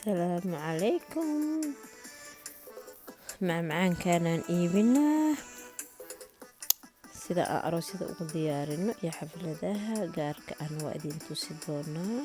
السلام عليكم. macmacaankaanaan iibinaa sida aan aroosyada ugu diyaarino iyo xafladaha gaarka ahna waa idin tusi doonaa.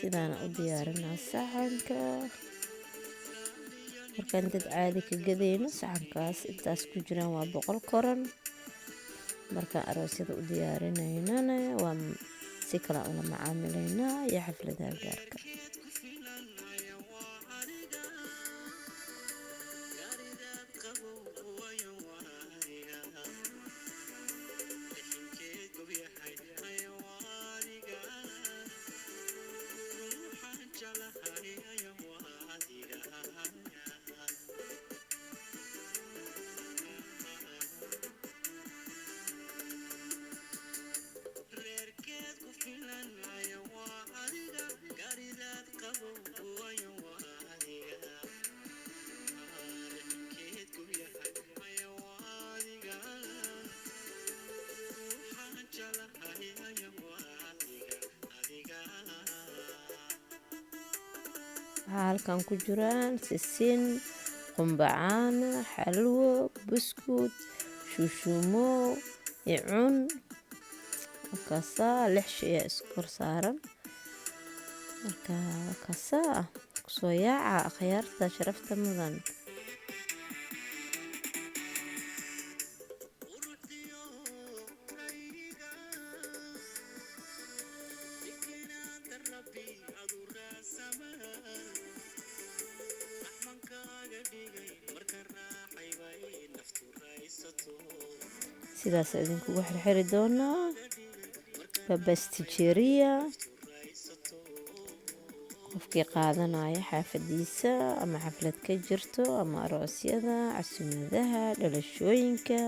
sidaan u diyaarinaa saxanka markaan dad caadi ka gadayno. saxankaas intaas ku jiraan waa 100 koran. markaan aroosyada u diyaarinaynana waa si kala ula macaamilaynaa iyo xafladaha gaarka. waxaa halkan ku jiraan sisin, qumbacaan, xalwo, buskud, shushumo, icun, markaasaa 6 shay ayaa isku kor saaran. markaasaa kusoo yaaca akhyaarta sharafta mudan. sidaas idinkugu xirxiri doonaa babastijeeriya qofkii qaadanaya xaafadiisa ama xaflad ka jirto ama aroosyada, casuumadaha, dhalashooyinka,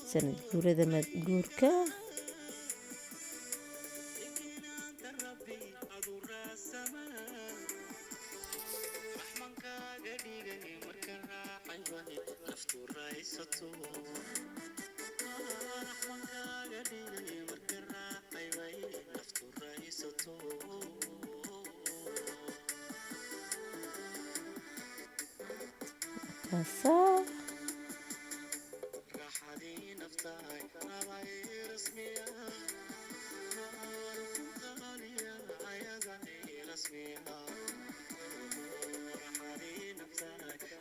sanad guurada madguurka. markaasaa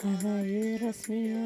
هذا رسمي